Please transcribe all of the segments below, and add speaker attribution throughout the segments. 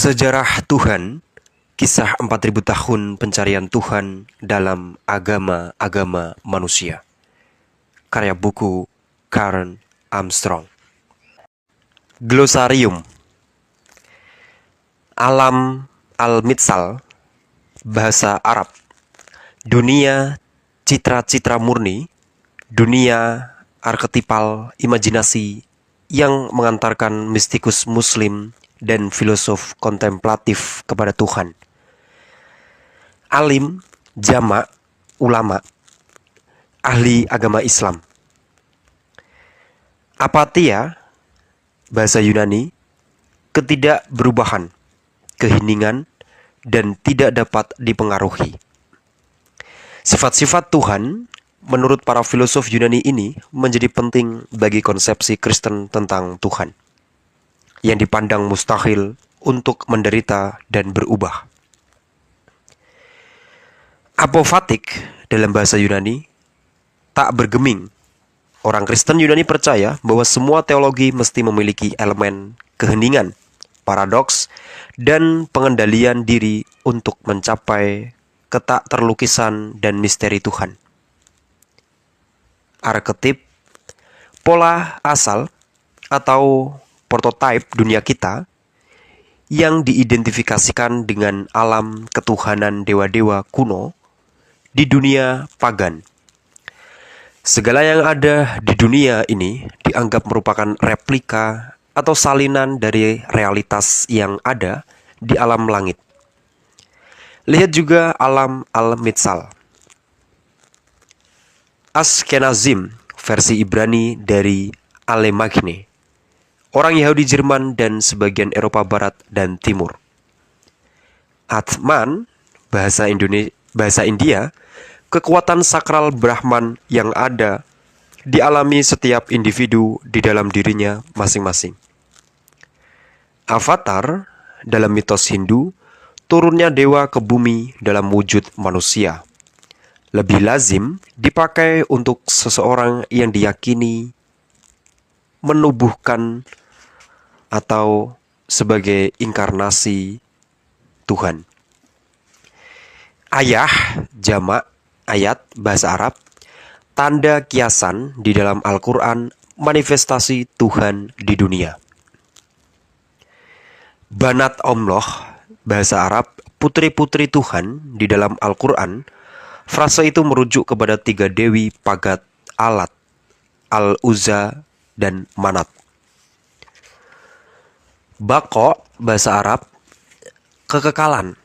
Speaker 1: Sejarah Tuhan, kisah 4000 tahun pencarian Tuhan dalam agama-agama manusia. Karya buku Karen Armstrong. Glosarium. Alam al-Mitsal, bahasa Arab. Dunia citra-citra murni, dunia arketipal imajinasi yang mengantarkan mistikus muslim dan filosof kontemplatif kepada Tuhan. Alim, jamak, ulama, ahli agama Islam. Apatia, bahasa Yunani, ketidakberubahan, keheningan, dan tidak dapat dipengaruhi. Sifat-sifat Tuhan, menurut para filosof Yunani ini, menjadi penting bagi konsepsi Kristen tentang Tuhan, yang dipandang mustahil untuk menderita dan berubah. Apofatik dalam bahasa Yunani, tak bergeming. Orang Kristen Yunani percaya bahwa semua teologi mesti memiliki elemen keheningan, paradoks, dan pengendalian diri untuk mencapai ketak terlukisan dan misteri Tuhan. Arketip, pola asal atau prototipe dunia kita yang diidentifikasikan dengan alam ketuhanan dewa-dewa kuno di dunia pagan. Segala yang ada di dunia ini dianggap merupakan replika atau salinan dari realitas yang ada di alam langit. Lihat juga alam al-Mitsal. Askenazim, versi Ibrani dari Alemagne. Orang Yahudi Jerman dan sebagian Eropa Barat dan Timur. Atman, bahasa India, kekuatan sakral Brahman yang ada dialami setiap individu di dalam dirinya masing-masing. Avatar, dalam mitos Hindu, turunnya dewa ke bumi dalam wujud manusia. Lebih lazim dipakai untuk seseorang yang diyakini menubuhkan atau sebagai inkarnasi Tuhan. Ayah, jamak, ayat, bahasa Arab, tanda kiasan di dalam Al-Quran, manifestasi Tuhan di dunia. Banat Allah, bahasa Arab, putri-putri Tuhan di dalam Al-Quran. Frase itu merujuk kepada 3 dewi pagat Alat, Al-Uzza, dan Manat. Bako, bahasa Arab, kekekalan,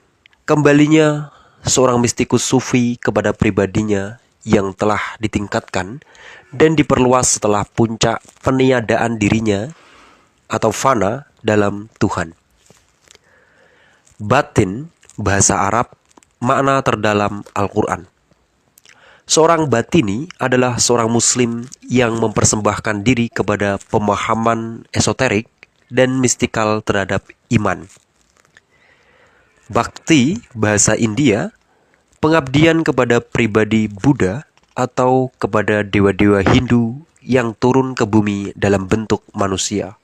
Speaker 1: kembalinya seorang mistikus sufi kepada pribadinya yang telah ditingkatkan dan diperluas setelah puncak peniadaan dirinya atau fana dalam Tuhan. Batin, bahasa Arab, makna terdalam Al-Quran. Seorang batini adalah seorang muslim yang mempersembahkan diri kepada pemahaman esoterik dan mistikal terhadap iman. Bhakti, bahasa India, pengabdian kepada pribadi Buddha atau kepada dewa-dewa Hindu yang turun ke bumi dalam bentuk manusia.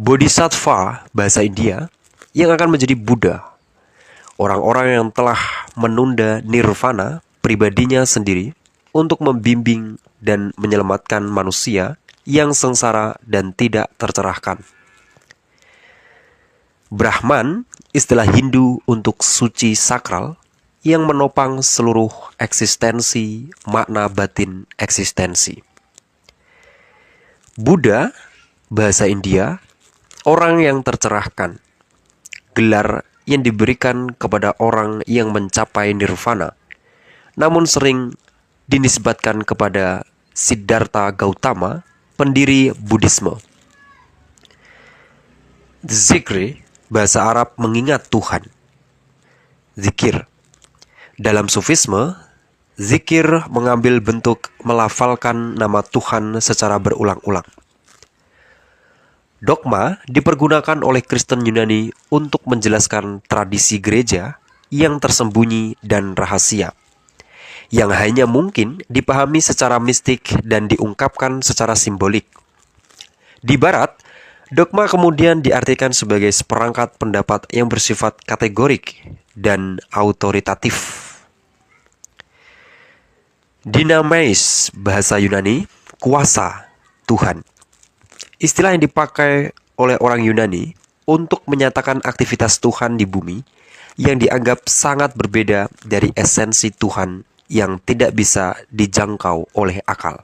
Speaker 1: Bodhisattva, bahasa India, yang akan menjadi Buddha. Orang-orang yang telah menunda nirvana pribadinya sendiri untuk membimbing dan menyelamatkan manusia yang sengsara dan tidak tercerahkan. Brahman, istilah Hindu untuk suci sakral yang menopang seluruh eksistensi, makna batin eksistensi. Buddha, bahasa India, orang yang tercerahkan. Gelar yang diberikan kepada orang yang mencapai nirvana, namun sering dinisbatkan kepada Siddhartha Gautama, pendiri Buddhisme. Zikri, bahasa Arab, mengingat Tuhan. Zikir. Dalam sufisme, zikir mengambil bentuk melafalkan nama Tuhan secara berulang-ulang. Dogma dipergunakan oleh Kristen Yunani untuk menjelaskan tradisi gereja yang tersembunyi dan rahasia, yang hanya mungkin dipahami secara mistik dan diungkapkan secara simbolik. Di Barat, Dogma kemudian diartikan sebagai seperangkat pendapat yang bersifat kategorik dan autoritatif. Dynamais, bahasa Yunani, kuasa, Tuhan. Istilah yang dipakai oleh orang Yunani untuk menyatakan aktivitas Tuhan di bumi yang dianggap sangat berbeda dari esensi Tuhan yang tidak bisa dijangkau oleh akal.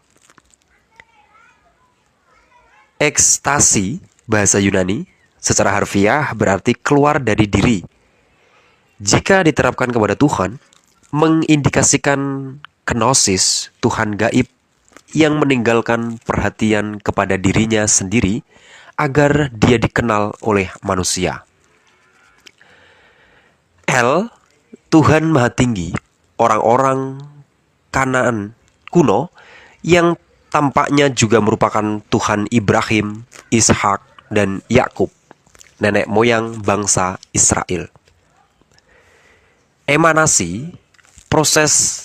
Speaker 1: Ekstasi, bahasa Yunani, secara harfiah berarti keluar dari diri. Jika diterapkan kepada Tuhan, mengindikasikan kenosis, Tuhan gaib yang meninggalkan perhatian kepada dirinya sendiri agar dia dikenal oleh manusia. El, Tuhan Maha Tinggi, orang-orang Kanaan kuno yang tampaknya juga merupakan Tuhan Ibrahim, Ishak, dan Yakub, nenek moyang bangsa Israel. Emanasi, proses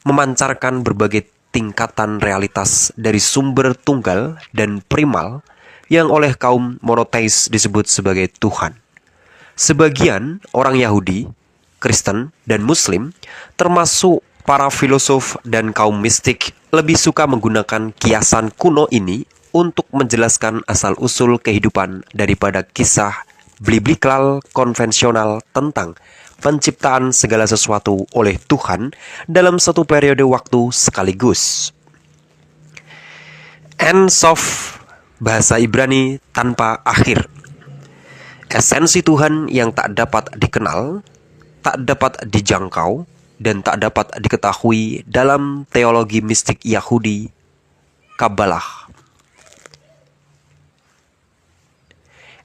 Speaker 1: memancarkan berbagai tingkatan realitas dari sumber tunggal dan primal yang oleh kaum monoteis disebut sebagai Tuhan. Sebagian orang Yahudi, Kristen, dan Muslim, termasuk para filosof dan kaum mistik, lebih suka menggunakan kiasan kuno ini untuk menjelaskan asal-usul kehidupan daripada kisah biblikal konvensional tentang penciptaan segala sesuatu oleh Tuhan dalam satu periode waktu sekaligus. End of, bahasa Ibrani, tanpa akhir. Esensi Tuhan yang tak dapat dikenal, tak dapat dijangkau, dan tak dapat diketahui dalam teologi mistik Yahudi, Kabbalah.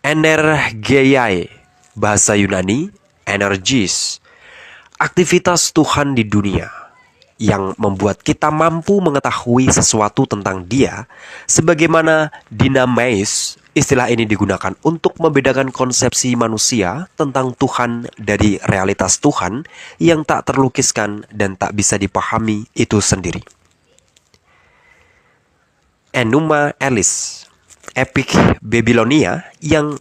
Speaker 1: Energeiae, bahasa Yunani, energies, aktivitas Tuhan di dunia yang membuat kita mampu mengetahui sesuatu tentang Dia, sebagaimana dynamais. Istilah ini digunakan untuk membedakan konsepsi manusia tentang Tuhan dari realitas Tuhan yang tak terlukiskan dan tak bisa dipahami itu sendiri. Enuma Elis, epik Babilonia yang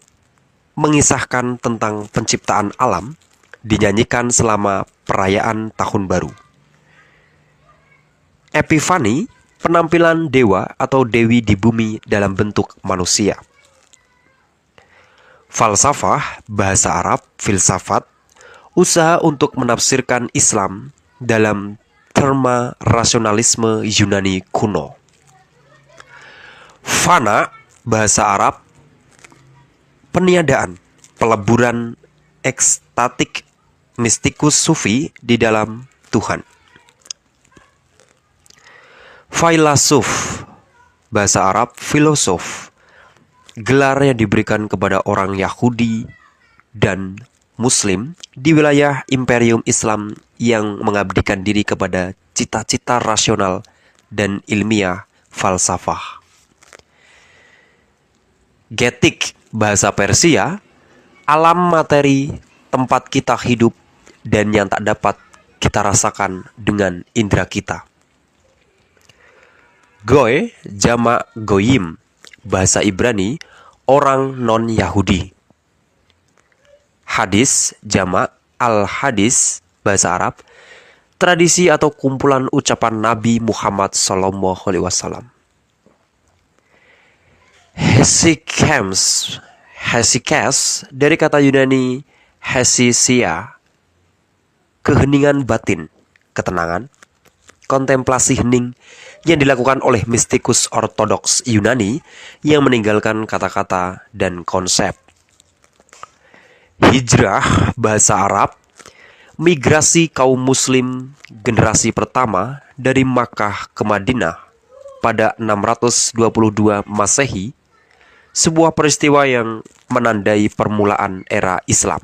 Speaker 1: mengisahkan tentang penciptaan alam, dinyanyikan selama perayaan Tahun Baru. Epifani, penampilan dewa atau dewi di bumi dalam bentuk manusia. Falsafah, bahasa Arab, filsafat, usaha untuk menafsirkan Islam dalam terma rasionalisme Yunani kuno. Fana, bahasa Arab, peniadaan, peleburan ekstatik mistikus sufi di dalam Tuhan. Filosof, bahasa Arab, filosof, gelar yang diberikan kepada orang Yahudi dan Muslim di wilayah Imperium Islam yang mengabdikan diri kepada cita-cita rasional dan ilmiah falsafah. Getik, bahasa Persia, alam materi tempat kita hidup dan yang tak dapat kita rasakan dengan indera kita. Goy, jamak goyim, bahasa Ibrani, orang non-Yahudi. Hadis, jamak al-hadis, bahasa Arab, tradisi atau kumpulan ucapan Nabi Muhammad SAW. Hesychas, dari kata Yunani hesysia, keheningan batin, ketenangan, kontemplasi hening yang dilakukan oleh mistikus ortodoks Yunani yang meninggalkan kata-kata dan konsep. Hijrah, bahasa Arab, migrasi kaum muslim generasi pertama dari Makkah ke Madinah pada 622 Masehi, sebuah peristiwa yang menandai permulaan era Islam.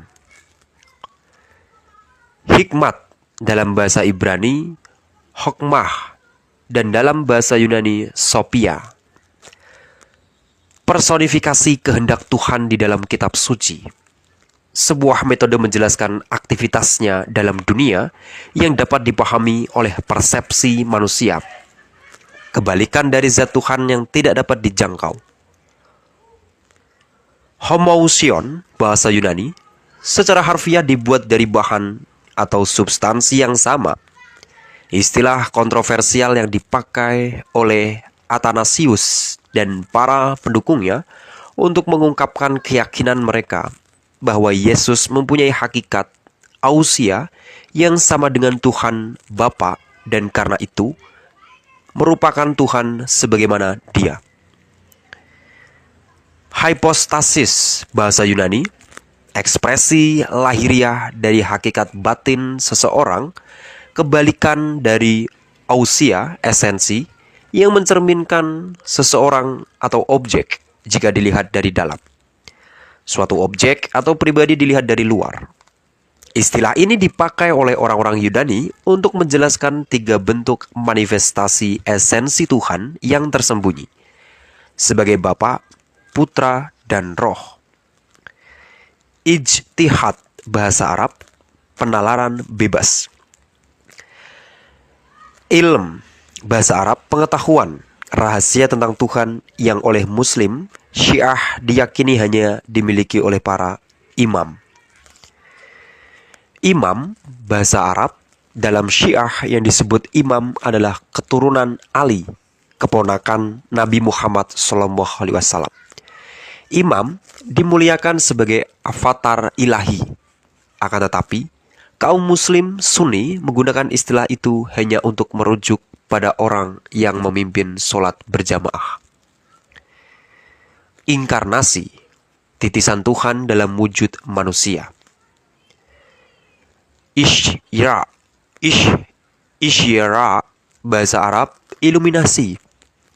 Speaker 1: Hikmat, dalam bahasa Ibrani, hokmah, dan dalam bahasa Yunani, Sophia. Personifikasi kehendak Tuhan di dalam kitab suci. Sebuah metode menjelaskan aktivitasnya dalam dunia yang dapat dipahami oleh persepsi manusia. Kebalikan dari zat Tuhan yang tidak dapat dijangkau. Homoousion, bahasa Yunani, secara harfiah dibuat dari bahan atau substansi yang sama. Istilah kontroversial yang dipakai oleh Athanasius dan para pendukungnya untuk mengungkapkan keyakinan mereka bahwa Yesus mempunyai hakikat ousia yang sama dengan Tuhan Bapa dan karena itu merupakan Tuhan sebagaimana Dia. Hypostasis, bahasa Yunani, ekspresi lahiriah dari hakikat batin seseorang, kebalikan dari ousia, esensi, yang mencerminkan seseorang atau objek jika dilihat dari dalam. Suatu objek atau pribadi dilihat dari luar. Istilah ini dipakai oleh orang-orang Yunani untuk menjelaskan 3 bentuk manifestasi esensi Tuhan yang tersembunyi, sebagai Bapa, Putra, dan Roh. Ijtihad, bahasa Arab, penalaran bebas. Ilm, bahasa Arab, pengetahuan, rahasia tentang Tuhan yang oleh Muslim, Syiah diyakini hanya dimiliki oleh para imam. Imam, bahasa Arab, dalam Syiah yang disebut imam adalah keturunan Ali, keponakan Nabi Muhammad SAW. Imam dimuliakan sebagai avatar ilahi. Akan tetapi, kaum Muslim Sunni menggunakan istilah itu hanya untuk merujuk pada orang yang memimpin sholat berjamaah. Inkarnasi, titisan Tuhan dalam wujud manusia. Isyra, bahasa Arab, iluminasi.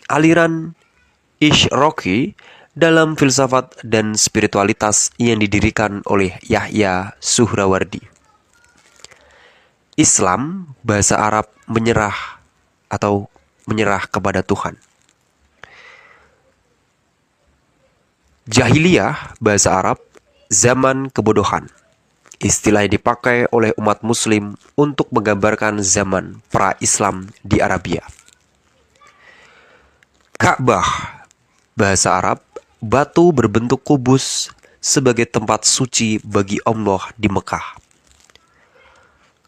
Speaker 1: Aliran Isyraqi dalam filsafat dan spiritualitas yang didirikan oleh Yahya Suhrawardi. Islam, bahasa Arab, menyerah atau menyerah kepada Tuhan. Jahiliyah, bahasa Arab, zaman kebodohan. Istilah yang dipakai oleh umat Muslim untuk menggambarkan zaman pra-Islam di Arabia. Ka'bah, bahasa Arab, batu berbentuk kubus sebagai tempat suci bagi Allah di Mekah.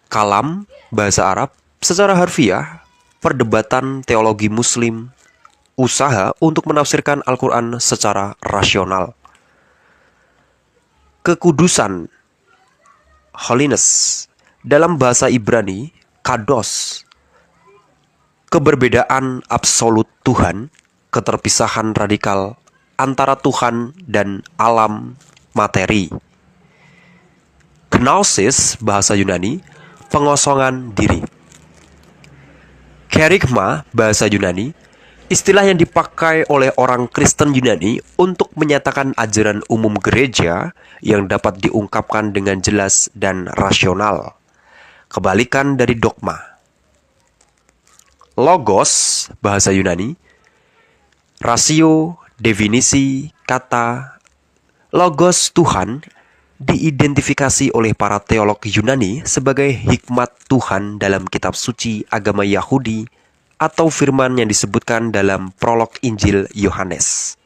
Speaker 1: Kalam, bahasa Arab, secara harfiah, perdebatan teologi Muslim, usaha untuk menafsirkan Al-Quran secara rasional. Kekudusan, holiness, dalam bahasa Ibrani, kados, keberbedaan absolut Tuhan, keterpisahan radikal antara Tuhan dan alam materi. Kenosis, bahasa Yunani, pengosongan diri. Kerygma, bahasa Yunani, istilah yang dipakai oleh orang Kristen Yunani untuk menyatakan ajaran umum gereja yang dapat diungkapkan dengan jelas dan rasional, kebalikan dari dogma. Logos, bahasa Yunani, rasio, definisi, kata. Logos Tuhan diidentifikasi oleh para teolog Yunani sebagai hikmat Tuhan dalam kitab suci agama Yahudi atau firman yang disebutkan dalam prolog Injil Yohanes.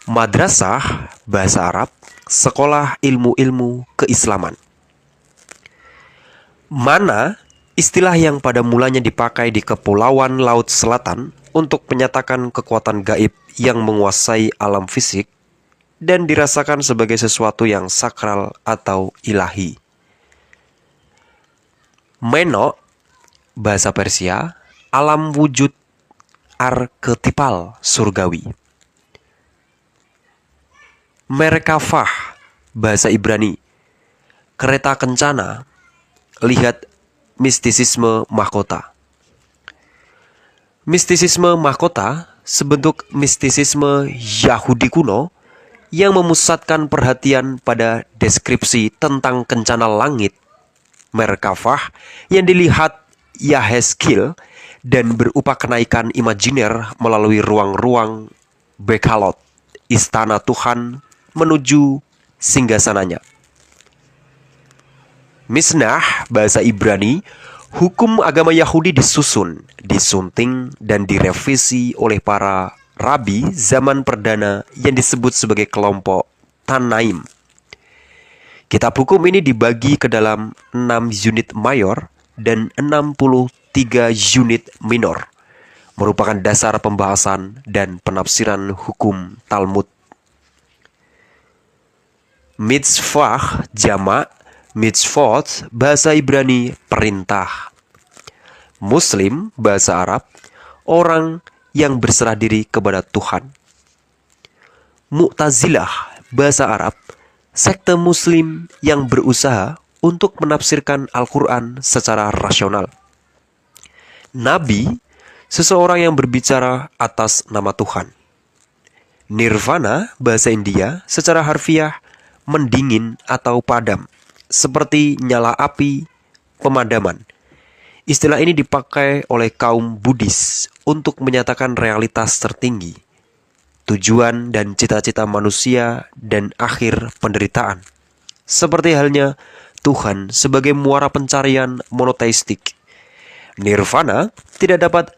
Speaker 1: Madrasah, bahasa Arab, sekolah ilmu-ilmu keislaman. Mana, istilah yang pada mulanya dipakai di Kepulauan Laut Selatan untuk menyatakan kekuatan gaib yang menguasai alam fisik dan dirasakan sebagai sesuatu yang sakral atau ilahi. Meno, bahasa Persia, alam wujud arketipal surgawi. Merkafah, bahasa Ibrani, kereta kencana, lihat mistisisme mahkota. Mistisisme mahkota sebentuk mistisisme Yahudi kuno yang memusatkan perhatian pada deskripsi tentang kencana langit, Merkafah, yang dilihat Yahezkiel dan berupa kenaikan imajiner melalui ruang-ruang Bekalot, istana Tuhan, menuju singgasananya. Misnah, bahasa Ibrani, hukum agama Yahudi disusun, disunting, dan direvisi oleh para rabi zaman perdana yang disebut sebagai kelompok Tanaim. Kitab hukum ini dibagi ke dalam 6 unit mayor dan 63 unit minor, merupakan dasar pembahasan dan penafsiran hukum Talmud. Mitzvah jamak, mitzvot bahasa Ibrani perintah. Muslim bahasa Arab orang yang berserah diri kepada Tuhan. Mu'tazilah bahasa Arab sekte Muslim yang berusaha untuk menafsirkan Al-Quran secara rasional. Nabi seseorang yang berbicara atas nama Tuhan. Nirvana bahasa India secara harfiah mendingin atau padam, seperti nyala api pemadaman. Istilah ini dipakai oleh kaum Buddhis untuk menyatakan realitas tertinggi, tujuan dan cita-cita manusia dan akhir penderitaan. Seperti halnya Tuhan sebagai muara pencarian monoteistik. Nirvana tidak dapat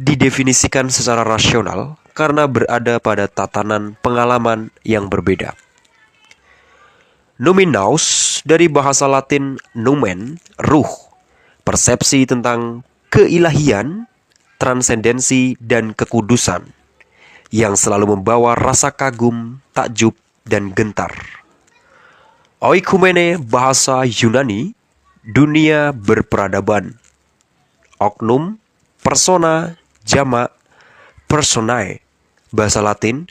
Speaker 1: didefinisikan secara rasional karena berada pada tatanan pengalaman yang berbeda. Numinaus dari bahasa Latin numen, ruh, persepsi tentang keilahian, transendensi, dan kekudusan yang selalu membawa rasa kagum, takjub, dan gentar. Oikumene bahasa Yunani, dunia berperadaban. Oknum, persona, jamak, personae, bahasa Latin,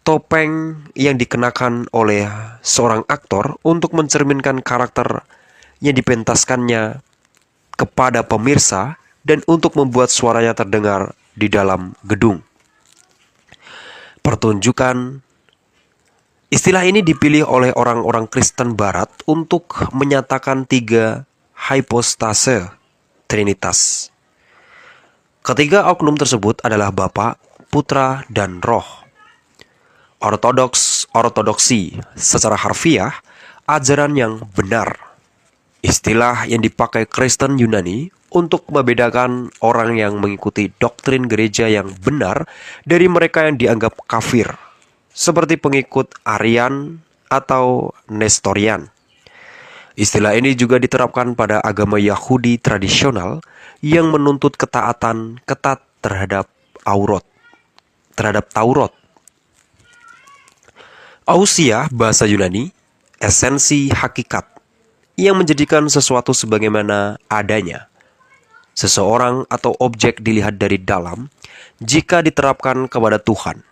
Speaker 1: topeng yang dikenakan oleh seorang aktor untuk mencerminkan karakter yang dipentaskannya kepada pemirsa dan untuk membuat suaranya terdengar di dalam gedung. Pertunjukan. Istilah ini dipilih oleh orang-orang Kristen Barat untuk menyatakan 3 hypostase Trinitas. Ketiga oknum tersebut adalah Bapa, Putra, dan Roh. Ortodoksi secara harfiah, ajaran yang benar. Istilah yang dipakai Kristen Yunani untuk membedakan orang yang mengikuti doktrin gereja yang benar dari mereka yang dianggap kafir, seperti pengikut Arian atau Nestorian. Istilah ini juga diterapkan pada agama Yahudi tradisional yang menuntut ketaatan ketat terhadap Taurat. Ousia bahasa Yunani, esensi hakikat, yang menjadikan sesuatu sebagaimana adanya. Seseorang atau objek dilihat dari dalam jika diterapkan kepada Tuhan.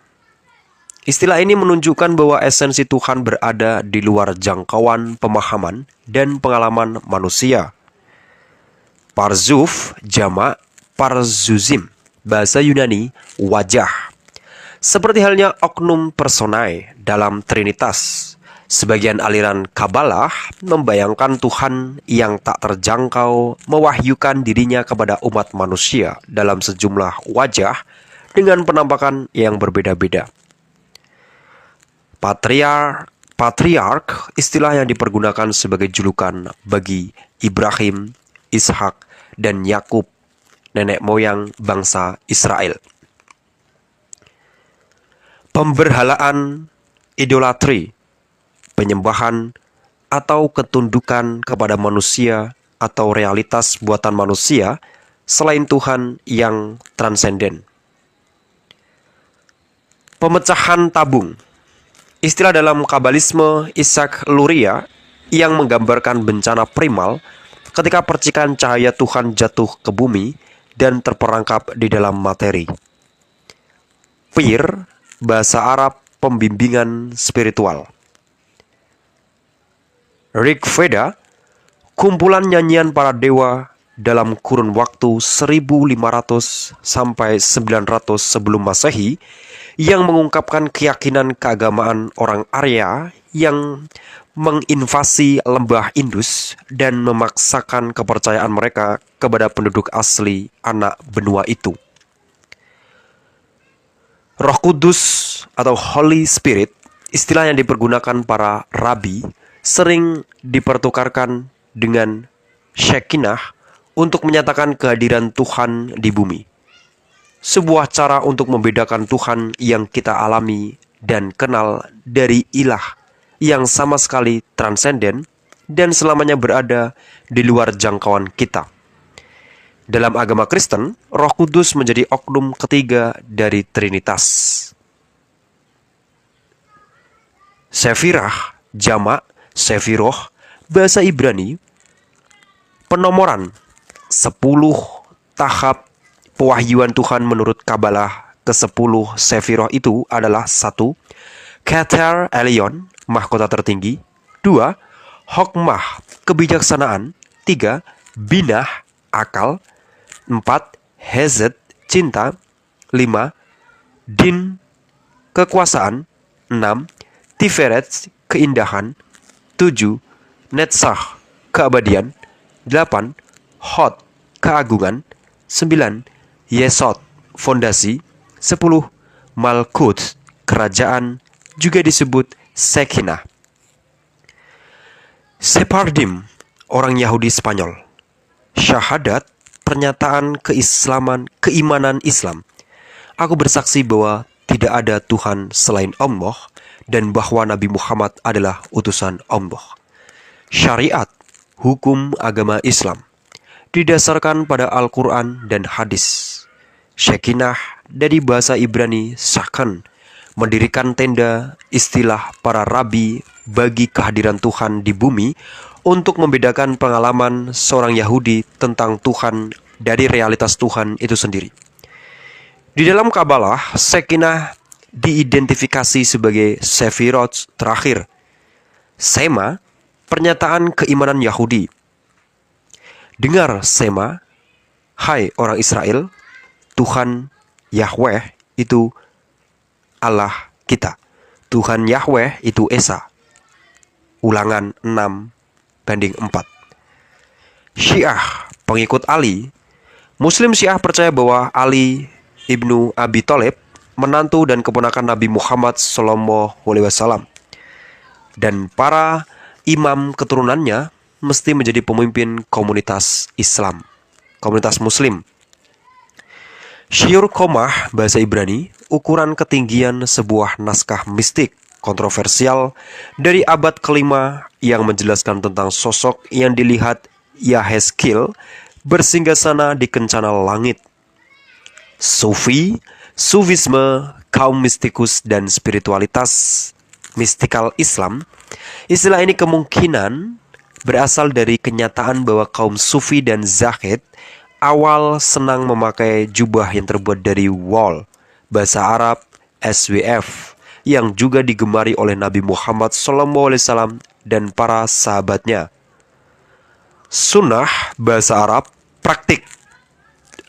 Speaker 1: Istilah ini menunjukkan bahwa esensi Tuhan berada di luar jangkauan pemahaman dan pengalaman manusia. Parzuf, jamak, parzuzim, bahasa Yunani, wajah. Seperti halnya oknum personae dalam Trinitas, sebagian aliran Kabbalah membayangkan Tuhan yang tak terjangkau mewahyukan dirinya kepada umat manusia dalam sejumlah wajah dengan penampakan yang berbeda-beda. Patriark, istilah yang dipergunakan sebagai julukan bagi Ibrahim, Ishak, dan Yakub, nenek moyang bangsa Israel. Pemberhalaan, idolatri, penyembahan, atau ketundukan kepada manusia atau realitas buatan manusia selain Tuhan yang transenden. Pemecahan tabung. Istilah dalam Kabalisme Isaac Luria yang menggambarkan bencana primal ketika percikan cahaya Tuhan jatuh ke bumi dan terperangkap di dalam materi. Pir, bahasa Arab pembimbingan spiritual. Rig Veda, kumpulan nyanyian para dewa dalam kurun waktu 1500 sampai 900 sebelum Masehi yang mengungkapkan keyakinan keagamaan orang Arya yang menginvasi lembah Indus dan memaksakan kepercayaan mereka kepada penduduk asli anak benua itu. Roh Kudus atau Holy Spirit, istilah yang dipergunakan para rabi, sering dipertukarkan dengan Shekinah untuk menyatakan kehadiran Tuhan di bumi. sebuah cara untuk membedakan Tuhan yang kita alami dan kenal dari ilah yang sama sekali transenden dan selamanya berada di luar jangkauan kita. Dalam agama Kristen, Roh Kudus menjadi oknum ketiga dari Trinitas. Sefirah, jamak, sefiroh, bahasa Ibrani, penomoran 10 tahap pewahyuan Tuhan menurut Kabalah ke-10 Sefiroh itu adalah 1. Keter Elion, mahkota tertinggi. 2. Hokmah, kebijaksanaan. 3. Binah, akal. 4. Hesed, cinta. 5. Din, kekuasaan. 6. Tiferet, keindahan. 7. Netzach, keabadian. 8. Hod, keagungan. 9. Yesod, fondasi. 10. Malkut, kerajaan, juga disebut Shekinah. Sephardim, orang Yahudi Spanyol. Syahadat, pernyataan keimanan Islam. Aku bersaksi bahwa tidak ada Tuhan selain Allah dan bahwa Nabi Muhammad adalah utusan Allah. Syariat, hukum agama Islam, didasarkan pada Al-Quran dan hadis. Shekinah dari bahasa Ibrani Sakan, mendirikan tenda, istilah para rabi bagi kehadiran Tuhan di bumi untuk membedakan pengalaman seorang Yahudi tentang Tuhan dari realitas Tuhan itu sendiri. Di dalam Kabalah, Shekinah diidentifikasi sebagai Sefirot terakhir. Sema, pernyataan keimanan Yahudi. Dengar Sema, hai orang Israel, Tuhan Yahweh itu Allah kita. Tuhan Yahweh itu Esa. Ulangan 6:4. Syiah, pengikut Ali. Muslim Syiah percaya bahwa Ali ibnu Abi Thalib, menantu dan keponakan Nabi Muhammad SAW, dan para imam keturunannya mesti menjadi pemimpin komunitas Islam, komunitas Muslim. Syiur Komah, bahasa Ibrani, ukuran ketinggian sebuah naskah mistik kontroversial dari abad ke-5 yang menjelaskan tentang sosok yang dilihat Yahezkiel bersinggasana di kencana langit. Sufi, Sufisme, kaum mistikus dan spiritualitas mistikal Islam. Istilah ini kemungkinan berasal dari kenyataan bahwa kaum Sufi dan Zahid awal senang memakai jubah yang terbuat dari wol, bahasa Arab SWF, yang juga digemari oleh Nabi Muhammad SAW dan para sahabatnya. Sunnah, bahasa Arab, praktik,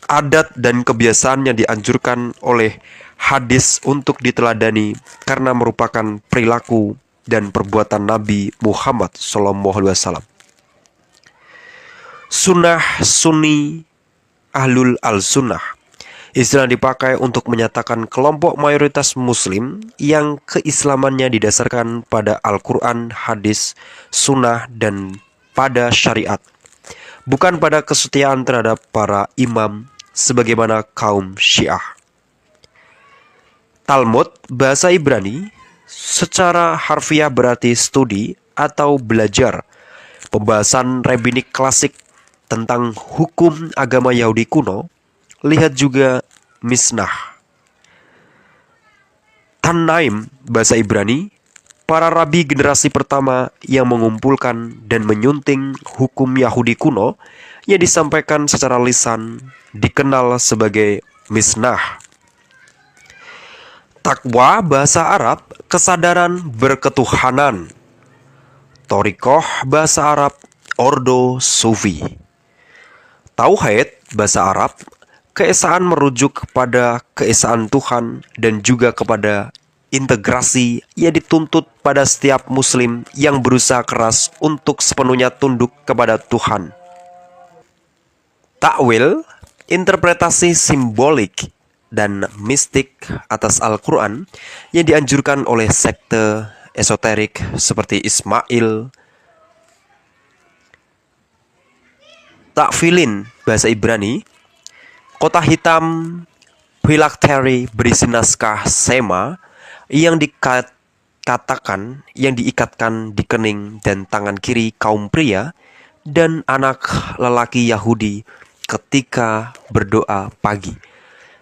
Speaker 1: adat dan kebiasaan yang dianjurkan oleh hadis untuk diteladani karena merupakan perilaku dan perbuatan Nabi Muhammad SAW. Sunnah, Sunni, Ahlul al-Sunnah, istilah dipakai untuk menyatakan kelompok mayoritas Muslim yang keislamannya didasarkan pada Al-Quran, hadis, sunnah, dan pada syariat, bukan pada kesetiaan terhadap para imam sebagaimana kaum Syiah. Talmud, bahasa Ibrani, secara harfiah berarti studi atau belajar, pembahasan rabbinik klasik tentang hukum agama Yahudi kuno. Lihat juga Misnah. Tanaim, bahasa Ibrani, para rabi generasi pertama yang mengumpulkan dan menyunting hukum Yahudi kuno yang disampaikan secara lisan, dikenal sebagai Misnah. Takwa, bahasa Arab, kesadaran berketuhanan. Torikoh, bahasa Arab, ordo sufi. Tauhid, bahasa Arab, keesaan merujuk kepada keesaan Tuhan dan juga kepada integrasi yang dituntut pada setiap muslim yang berusaha keras untuk sepenuhnya tunduk kepada Tuhan. Takwil, interpretasi simbolik dan mistik atas Al-Quran yang dianjurkan oleh sekte esoterik seperti Ismail. Takfilin, bahasa Ibrani, kota hitam Phylactery berisi naskah sema yang diikatkan di kening dan tangan kiri kaum pria dan anak lelaki Yahudi ketika berdoa pagi,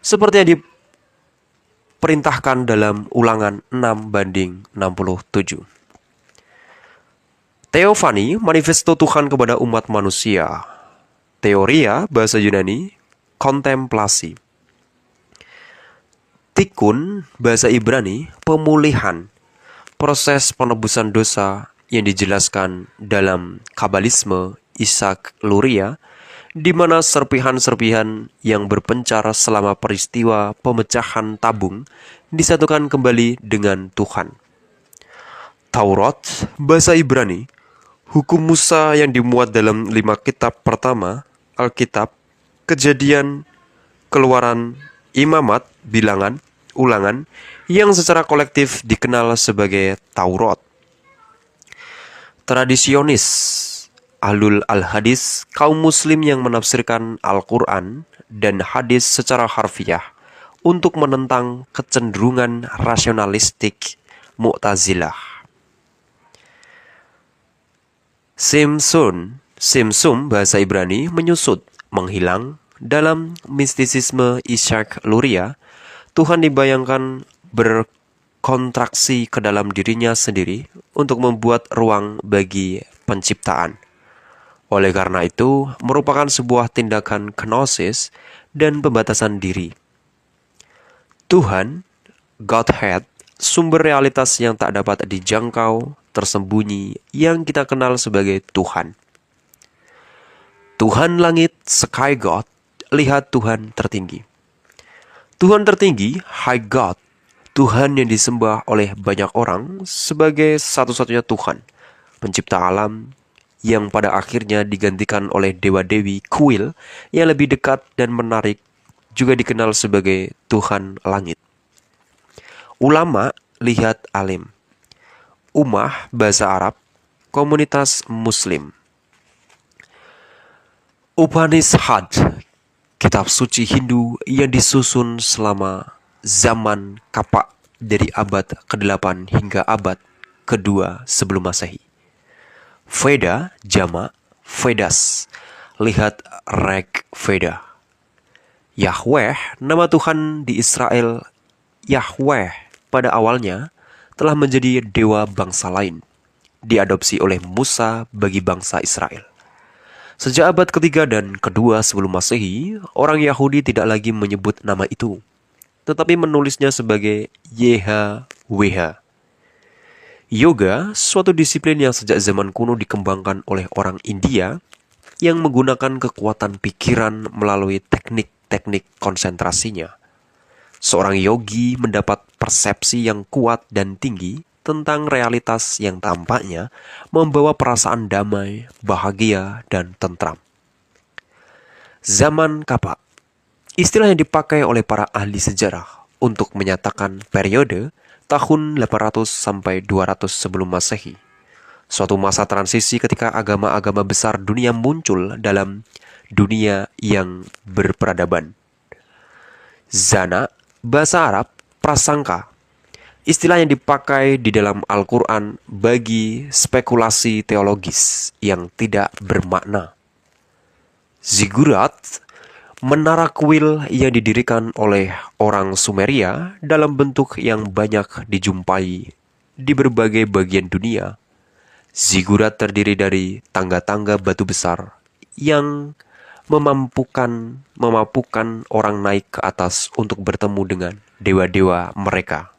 Speaker 1: seperti yang diperintahkan dalam Ulangan 6:67. Teofani, manifesto Tuhan kepada umat manusia. Teoria, bahasa Yunani, kontemplasi. Tikkun, bahasa Ibrani, pemulihan. Proses penebusan dosa yang dijelaskan dalam Kabbalisme Isaac Luria, di mana serpihan-serpihan yang berpencar selama peristiwa pemecahan tabung disatukan kembali dengan Tuhan. Taurat, bahasa Ibrani, hukum Musa yang dimuat dalam 5 kitab pertama, Alkitab, Kejadian, Keluaran, Imamat, Bilangan, Ulangan, yang secara kolektif dikenal sebagai Taurat. Tradisionis, ahlul al-hadis, kaum muslim yang menafsirkan Al-Quran dan hadis secara harfiah untuk menentang kecenderungan rasionalistik Mu'tazilah. Simsum, bahasa Ibrani, menyusut, menghilang. Dalam mistisisme Isaac Luria, Tuhan dibayangkan berkontraksi ke dalam dirinya sendiri untuk membuat ruang bagi penciptaan. Oleh karena itu, merupakan sebuah tindakan kenosis dan pembatasan diri. Tuhan, Godhead, sumber realitas yang tak dapat dijangkau, tersembunyi, yang kita kenal sebagai Tuhan. Tuhan langit, sky God, lihat Tuhan tertinggi. Tuhan tertinggi, High God, Tuhan yang disembah oleh banyak orang sebagai satu-satunya Tuhan, pencipta alam, yang pada akhirnya digantikan oleh dewa-dewi kuil yang lebih dekat dan menarik, juga dikenal sebagai Tuhan langit. Ulama, lihat alim. Ummah, bahasa Arab, komunitas muslim. Upanishad, kitab suci Hindu yang disusun selama zaman Kapak dari abad ke-8 hingga abad ke-2 sebelum Masehi. Veda, jamak, Vedas, lihat Rig Veda. Yahweh, nama Tuhan di Israel. Yahweh pada awalnya telah menjadi dewa bangsa lain, diadopsi oleh Musa bagi bangsa Israel. Sejak abad ke-3 dan ke-2 sebelum Masehi, orang Yahudi tidak lagi menyebut nama itu, tetapi menulisnya sebagai YHWH. Yoga, suatu disiplin yang sejak zaman kuno dikembangkan oleh orang India yang menggunakan kekuatan pikiran melalui teknik-teknik konsentrasinya. Seorang yogi mendapat persepsi yang kuat dan tinggi tentang realitas yang tampaknya membawa perasaan damai, bahagia, dan tentram. Zaman Kapak, istilah yang dipakai oleh para ahli sejarah untuk menyatakan periode tahun 800 sampai 200 sebelum Masehi, suatu masa transisi ketika agama-agama besar dunia muncul dalam dunia yang berperadaban. Zana, bahasa Arab, prasangka, istilah yang dipakai di dalam Al-Quran bagi spekulasi teologis yang tidak bermakna. Ziggurat, menara kuil yang didirikan oleh orang Sumeria dalam bentuk yang banyak dijumpai di berbagai bagian dunia. Ziggurat terdiri dari tangga-tangga batu besar yang memampukan orang naik ke atas untuk bertemu dengan dewa-dewa mereka.